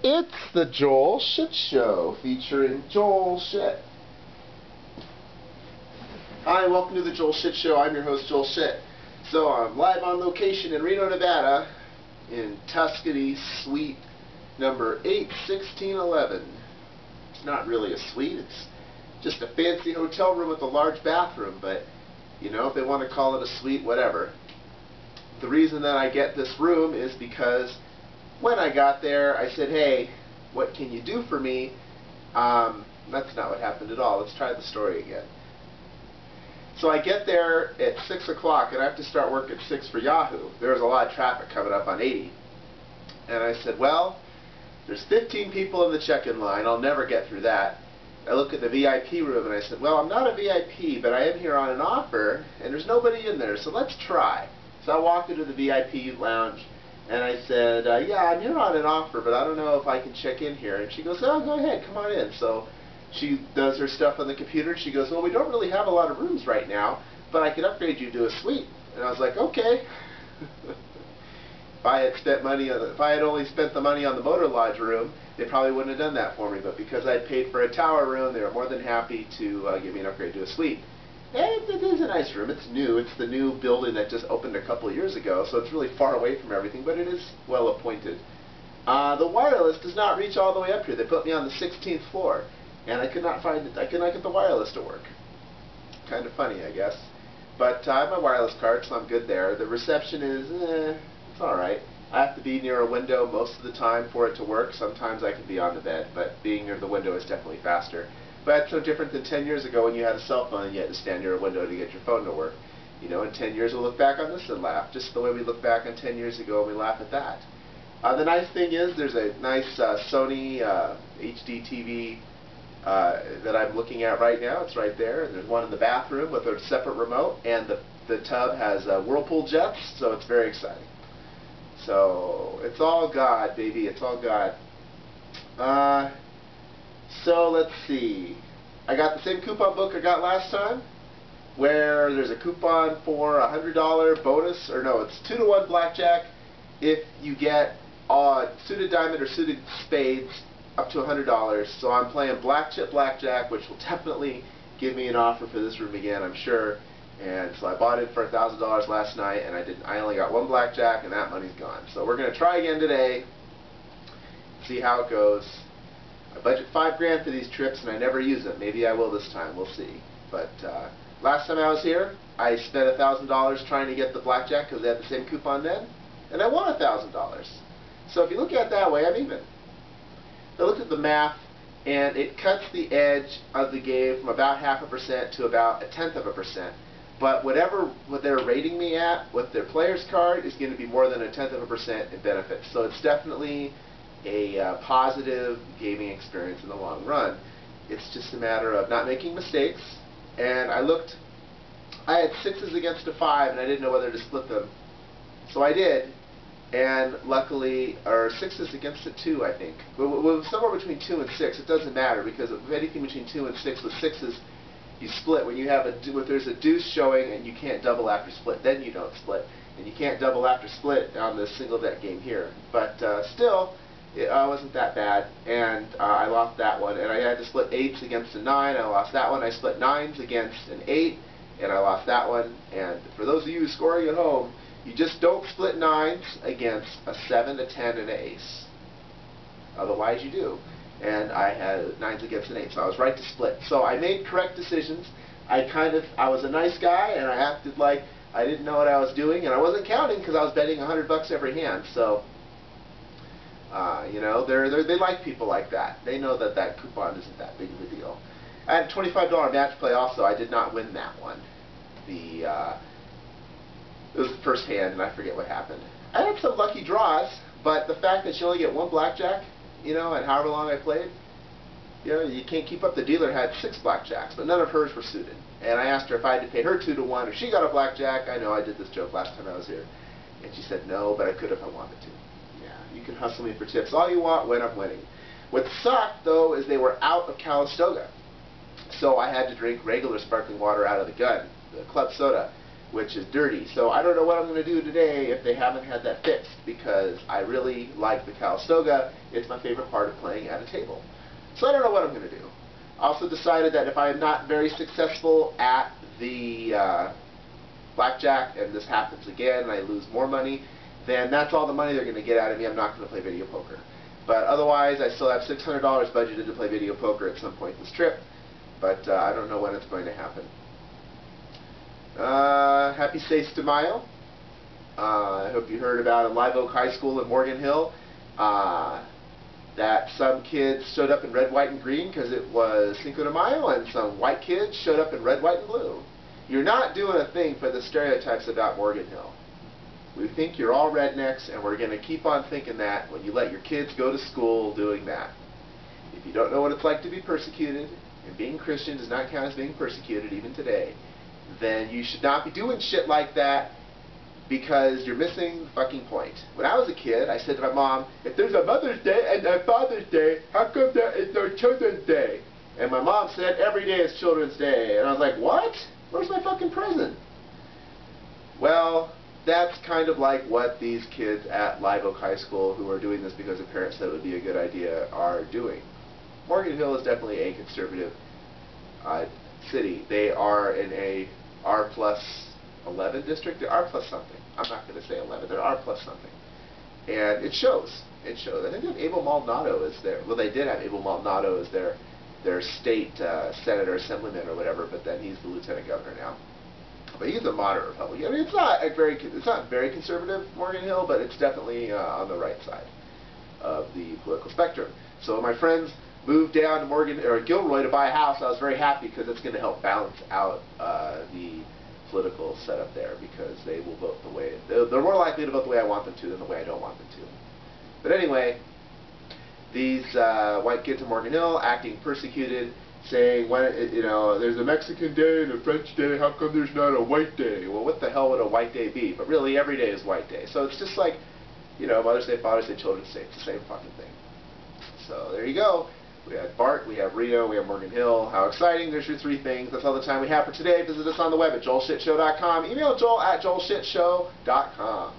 It's the Joel Shit Show, featuring Joel Shit. Hi, welcome to the Joel Shit Show. I'm your host, Joel Shit. So I'm live on location in Reno, Nevada, in Tuscany Suite number 81611. It's not really a suite, it's just a fancy hotel room with a large bathroom, but, you know, if they want to call it a suite, whatever. The reason that I get this room is because when I got there, I said, hey, what can you do for me? That's not what happened at all. Let's try the story again. So I get there at 6 o'clock, and I have to start work at 6 for Yahoo. There's a lot of traffic coming up on 80. And I said, well, there's 15 people in the check-in line. I'll never get through that. I look at the VIP room, and I said, well, I'm not a VIP, but I am here on an offer, and there's nobody in there, so let's try. So I walked into the VIP lounge, and I said, yeah, I'm here on an offer, but I don't know if I can check in here. And she goes, oh, go ahead, come on in. So she does her stuff on the computer, and she goes, well, we don't really have a lot of rooms right now, but I can upgrade you to a suite. And I was like, okay. If I had only spent the money on the motor lodge room, they probably wouldn't have done that for me. But because I'd paid for a tower room, they were more than happy to give me an upgrade to a suite. And it is a nice room. It's new. It's the new building that just opened a couple of years ago, so it's really far away from everything, but it is well appointed. The wireless does not reach all the way up here. They put me on the 16th floor, and I could not get the wireless to work. Kind of funny, I guess. But I have my wireless card, so I'm good there. The reception is, it's all right. I have to be near a window most of the time for it to work. Sometimes I can be on the bed, but being near the window is definitely faster. But that's no different than 10 years ago when you had a cell phone and you had to stand near a window to get your phone to work. You know, in 10 years we'll look back on this and laugh, just the way we look back on 10 years ago and we laugh at that. The nice thing is there's a nice Sony HD TV that I'm looking at right now. It's right there. And there's one in the bathroom with a separate remote, and the tub has Whirlpool jets, so it's very exciting. So it's all God, baby. It's all God. So let's see. I got the same coupon book I got last time, where there's a coupon for a $100 bonus, or no, it's 2-to-1 blackjack if you get suited diamond or suited spades up to $100. So I'm playing black chip blackjack, which will definitely give me an offer for this room again, I'm sure. And so I bought it for $1,000 last night, and I only got one blackjack, and that money's gone. So we're going to try again today, see how it goes. I budget $5 grand for these trips, and I never use them. Maybe I will this time. We'll see. But last time I was here, I spent $1,000 trying to get the blackjack because they had the same coupon then, and I won $1,000. So if you look at it that way, I'm even. I looked at the math, and it cuts the edge of the game from about 0.5% to about 0.1%. But what they're rating me at with their player's card is going to be more than 0.1% in benefits. So it's definitely a positive gaming experience in the long run. It's just a matter of not making mistakes. And I had 6s against a 5, and I didn't know whether to split them. So I did, and luckily, or 6s against a 2, I think. But somewhere between 2 and 6, it doesn't matter, because if anything between 2 and 6 with 6s, you split. When you have if there's a deuce showing and you can't double after split, then you don't split. And you can't double after split on this single deck game here. But still, it wasn't that bad, and I lost that one. And I had to split 8s against a 9, I lost that one. I split 9s against an 8, and I lost that one. And for those of you scoring at home, you just don't split 9s against a 7, a 10, and an ace. Otherwise you do. And I had 9s against an 8, so I was right to split. So I made correct decisions. I was a nice guy, and I acted like I didn't know what I was doing, and I wasn't counting because I was betting $100 every hand. So you know, they like people like that. They know that that coupon isn't that big of a deal. I had a $25 match play also. I did not win that one. It was the first hand, and I forget what happened. I had some lucky draws, but the fact that you only get one blackjack, you know, and however long I played, you know, you can't keep up. The dealer had 6 blackjacks, but none of hers were suited. And I asked her if I had to pay her 2-to-1 if she got a blackjack. I know I did this joke last time I was here. And she said no, but I could if I wanted to. You can hustle me for tips all you want when I'm winning. What sucked, though, is they were out of Calistoga. So I had to drink regular sparkling water out of the gun, the club soda, which is dirty. So I don't know what I'm going to do today if they haven't had that fixed, because I really like the Calistoga. It's my favorite part of playing at a table. So I don't know what I'm going to do. I also decided that if I am not very successful at the blackjack, and this happens again and I lose more money, then that's all the money they're going to get out of me. I'm not going to play video poker. But otherwise, I still have $600 budgeted to play video poker at some point this trip, but I don't know when it's going to happen. Happy 6 de Mayo. I hope you heard about in Live Oak High School in Morgan Hill that some kids showed up in red, white, and green because it was Cinco de Mayo, and some white kids showed up in red, white, and blue. You're not doing a thing for the stereotypes about Morgan Hill. We think you're all rednecks, and we're going to keep on thinking that when you let your kids go to school doing that. If you don't know what it's like to be persecuted, and being Christian does not count as being persecuted even today, then you should not be doing shit like that, because you're missing the fucking point. When I was a kid, I said to my mom, if there's a Mother's Day and a Father's Day, how come there is no Children's Day? And my mom said, every day is Children's Day. And I was like, what? Where's my fucking present? Well, that's kind of like what these kids at Live Oak High School, who are doing this because their parents said it would be a good idea, are doing. Morgan Hill is definitely a conservative city. They are in a R plus 11 district. They're R plus something. I'm not going to say 11. They're R plus something. And it shows. It shows. I think that Abel Maldonado is there. Well, they did have Abel Maldonado as their state senator, assemblyman, or whatever, but then he's the lieutenant governor now. But he's a moderate Republican. I mean, it's not very conservative, Morgan Hill, but it's definitely on the right side of the political spectrum. So my friends moved down to Gilroy to buy a house. I was very happy because it's going to help balance out the political setup there, because they will vote the way they're more likely to vote the way I want them to than the way I don't want them to. But anyway, these white kids in Morgan Hill acting persecuted, saying, there's a Mexican day and a French day, how come there's not a white day? Well, what the hell would a white day be? But really, every day is white day. So it's just like, Mother's Day, Father's Day, Children's Day. It's the same fucking thing. So there you go. We have Bart, we have Reno, we have Morgan Hill. How exciting. There's your 3 things. That's all the time we have for today. Visit us on the web at joelshitshow.com. Email joel@joelshitshow.com.